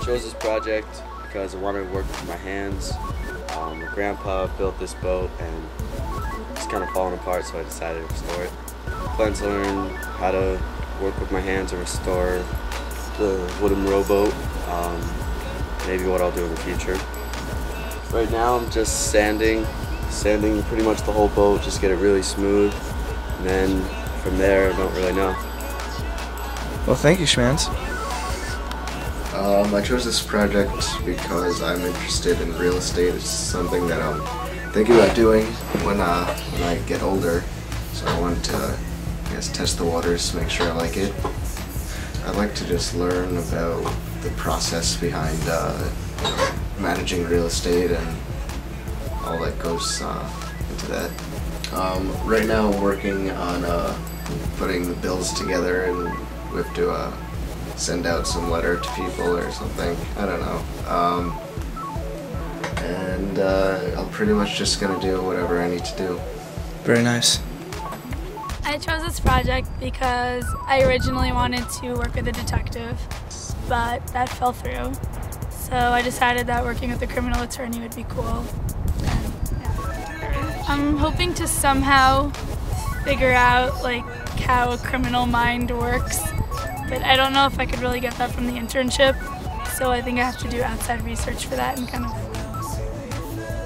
chose this project because I wanted to work with my hands. My grandpa built this boat and it's kind of falling apart, so I decided to restore it. I plan to learn how to work with my hands and restore the wooden rowboat. Maybe what I'll do in the future. Right now I'm just sanding pretty much the whole boat, just get it really smooth, and then from there I don't really know. Well, thank you, Schmantz. I chose this project because I'm interested in real estate. It's something that I'm thinking about doing when I get older. So I wanted to, I guess, test the waters, make sure I like it. I'd like to just learn about the process behind managing real estate and all that goes into that. Right now I'm working on putting the bills together, and we have to send out some letter to people or something. I don't know. And I'm pretty much just gonna do whatever I need to do. Very nice. I chose this project because I originally wanted to work with a detective, but that fell through. So I decided that working with a criminal attorney would be cool. And, yeah. I'm hoping to somehow figure out like how a criminal mind works, but I don't know if I could really get that from the internship. So I think I have to do outside research for that and kind of.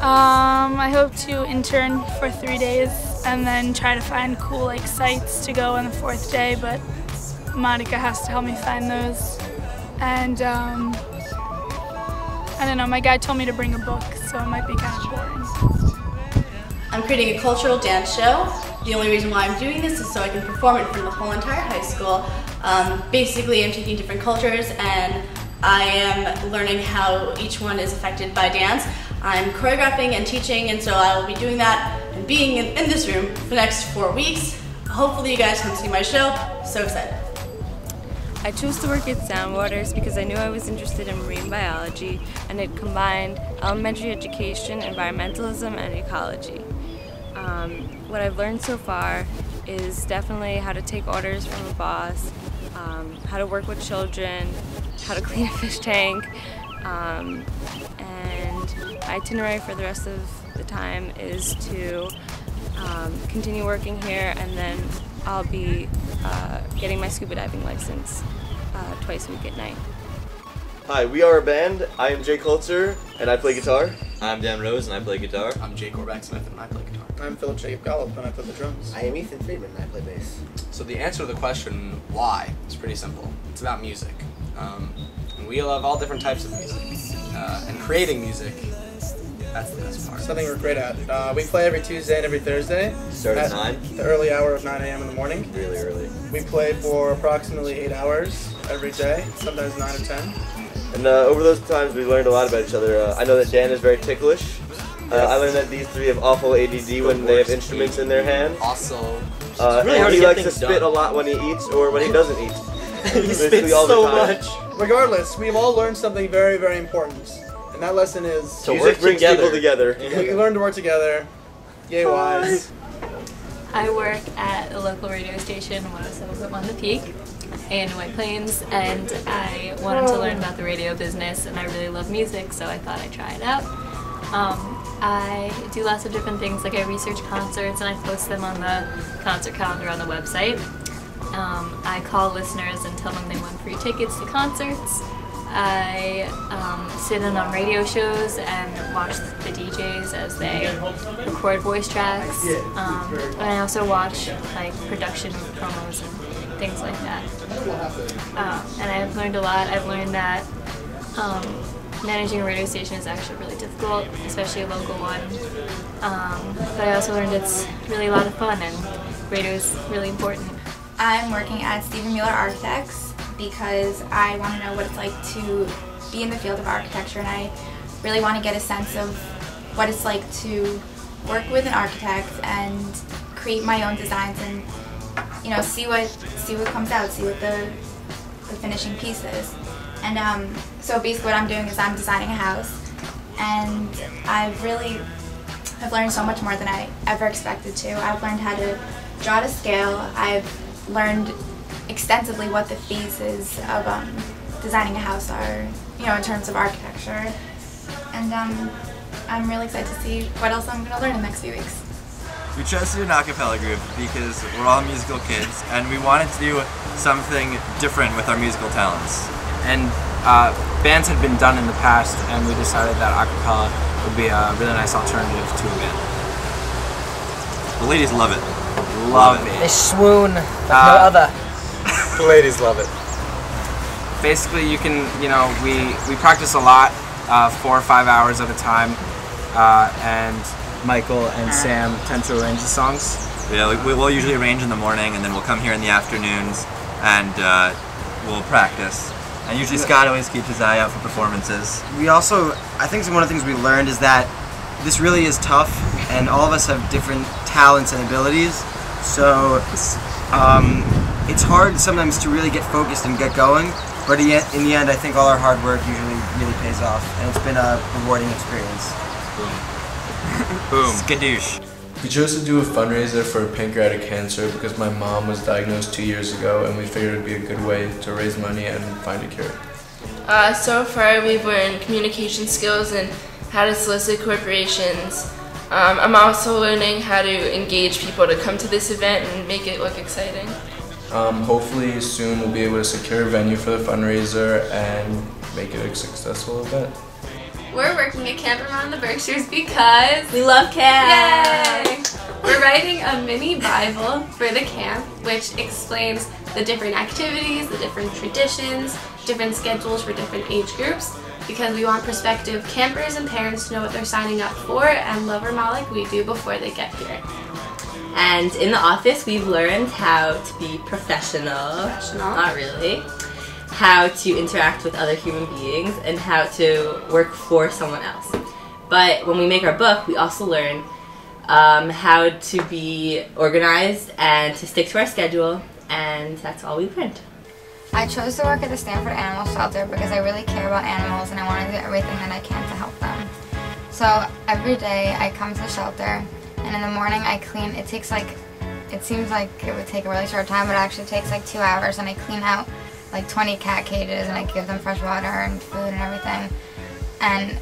I hope to intern for 3 days and then try to find cool like sites to go on the 4th day, but Miike has to help me find those. And I don't know, my guy told me to bring a book, so it might be kind of boring. I'm creating a cultural dance show. The only reason why I'm doing this is so I can perform it for the whole entire high school. Basically, I'm taking different cultures and I am learning how each one is affected by dance. I'm choreographing and teaching, and so I will be doing that and being in this room for the next 4 weeks. Hopefully you guys come see my show. So excited. I chose to work at Soundwaters because I knew I was interested in marine biology, and it combined elementary education, environmentalism, and ecology. What I've learned so far is definitely how to take orders from a boss, how to work with children, how to clean a fish tank, and my itinerary for the rest of the time is to continue working here, and then I'll be getting my scuba diving license twice a week at night. Hi, we are a band. I am Jay Coulter, and I play guitar. I'm Dan Rose, and I play guitar. I'm Jake Orback-Smith, and I play guitar. I'm Philip Jacob Gollop, and I play the drums. I am Ethan Friedman, and I play bass. So the answer to the question, why, is pretty simple. It's about music. And we love all different types of music. And creating music, that's the best part. Something we're great at. We play every Tuesday and every Thursday. Start at 9? The early hour of 9 a.m. in the morning. Really early. We play for approximately 8 hours every day, sometimes 9 or 10. And over those times we learned a lot about each other. I know that Dan is very ticklish. I learned that these three have awful ADD when they have instruments in their hand. Also, really hard he to likes get to spit a lot when he eats or when he doesn't eat. He spits so much. Regardless, we've all learned something very, very important. And that lesson is to music work brings together. people together. We learn to work together. Yay, W.I.S.E. I work at a local radio station, 107.1 The Peak, in White Plains, and I wanted to learn about the radio business, and I really love music, so I thought I'd try it out. I do lots of different things, like I research concerts and I post them on the concert calendar on the website. I call listeners and tell them they want free tickets to concerts. I sit in on radio shows and watch the DJs as they record voice tracks. And I also watch like production promos and things like that. And I've learned a lot. I've learned that managing a radio station is actually really difficult, especially a local one. But I also learned it's really a lot of fun and radio is really important. I'm working at Stephen Mueller Architects because I want to know what it's like to be in the field of architecture, and I really want to get a sense of what it's like to work with an architect and create my own designs and, you know, see what comes out, see what the finishing piece is. And so basically what I'm doing is I'm designing a house, and I've learned so much more than I ever expected to. I've learned how to draw to scale. I've learned extensively what the phases of designing a house are. in terms of architecture. And I'm really excited to see what else I'm going to learn in the next few weeks. We chose to do an a cappella group because we're all musical kids and we wanted to do something different with our musical talents. And bands had been done in the past, and we decided that a cappella would be a really nice alternative to a band. The ladies love it. Love it. They swoon like no other. The ladies love it. Basically, you can, we practice a lot, 4 or 5 hours at a time, and Michael and Sam tend to arrange the songs. Yeah, we'll usually arrange in the morning, and then we'll come here in the afternoons, and we'll practice. And usually Scott always keeps his eye out for performances. We also, I think one of the things we learned is that this really is tough, and all of us have different talents and abilities, so it's hard sometimes to really get focused and get going, but in the end I think all our hard work usually really pays off, and it's been a rewarding experience. Boom. Skadoosh. We chose to do a fundraiser for pancreatic cancer because my mom was diagnosed 2 years ago, and we figured it would be a good way to raise money and find a cure. So far we've learned communication skills and how to solicit corporations. I'm also learning how to engage people to come to this event and make it look exciting. Hopefully soon we'll be able to secure a venue for the fundraiser and make it a successful event. We're working at Camp Around the Berkshires because we love camp! Yay! We're writing a mini Bible for the camp, which explains the different activities, the different traditions, different schedules for different age groups, because we want prospective campers and parents to know what they're signing up for and love Vermont like we do before they get here. And in the office, we've learned how to be professional. Not really. How to interact with other human beings and how to work for someone else. But when we make our book, we also learn how to be organized and to stick to our schedule, and that's all we learned. I chose to work at the Stanford Animal Shelter because I really care about animals and I want to do everything that I can to help them. So every day I come to the shelter, and in the morning I clean. It seems like it would take a really short time, but it actually takes like 2 hours, and I clean out like 20 cat cages, and I give them fresh water and food and everything. And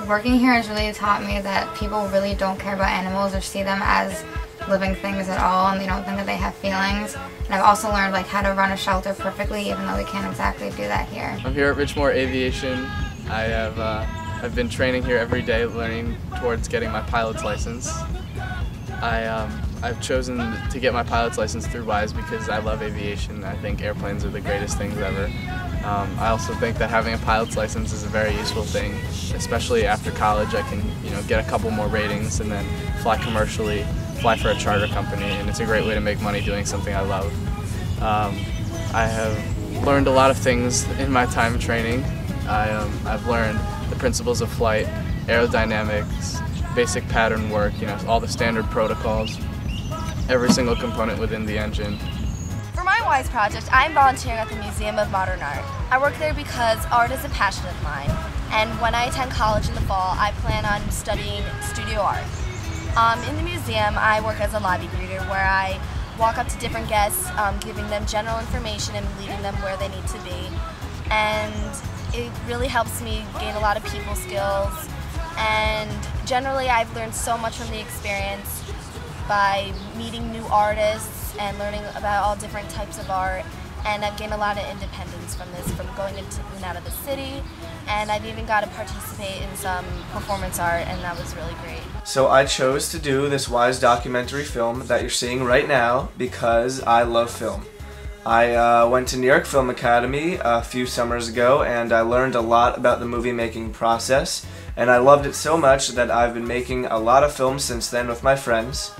working here has really taught me that people really don't care about animals or see them as living things at all, and they don't think that they have feelings. And I've also learned like how to run a shelter perfectly, even though we can't exactly do that here. I'm here at Richmore Aviation. I've been training here every day, learning towards getting my pilot's license. I've chosen to get my pilot's license through W.I.S.E because I love aviation. I think airplanes are the greatest things ever. I also think that having a pilot's license is a very useful thing, especially after college. I can, get a couple more ratings and then fly commercially, fly for a charter company, and it's a great way to make money doing something I love. I have learned a lot of things in my time training. I've learned the principles of flight, aerodynamics, basic pattern work, all the standard protocols, every single component within the engine. For my W.I.S.E project, I'm volunteering at the Museum of Modern Art. I work there because art is a passion of mine, and when I attend college in the fall, I plan on studying studio art. In the museum, I work as a lobby greeter, where I walk up to different guests, giving them general information and leading them where they need to be. And it really helps me gain a lot of people skills, and generally I've learned so much from the experience by meeting new artists and learning about all different types of art, and I've gained a lot of independence from this, from going into and out of the city, and I've even got to participate in some performance art, and that was really great. So I chose to do this W.I.S.E documentary film that you're seeing right now because I love film. I went to New York Film Academy a few summers ago, and I learned a lot about the movie making process, and I loved it so much that I've been making a lot of films since then with my friends.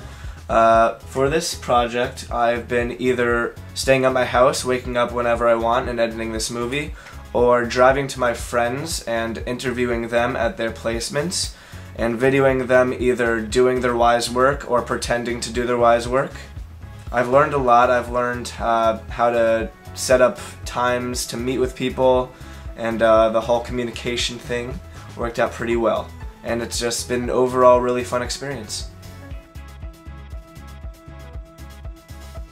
For this project, I've been either staying at my house, waking up whenever I want and editing this movie, or driving to my friends and interviewing them at their placements, and videoing them either doing their W.I.S.E work or pretending to do their W.I.S.E work. I've learned a lot. I've learned how to set up times to meet with people, and the whole communication thing worked out pretty well. And it's just been an overall really fun experience.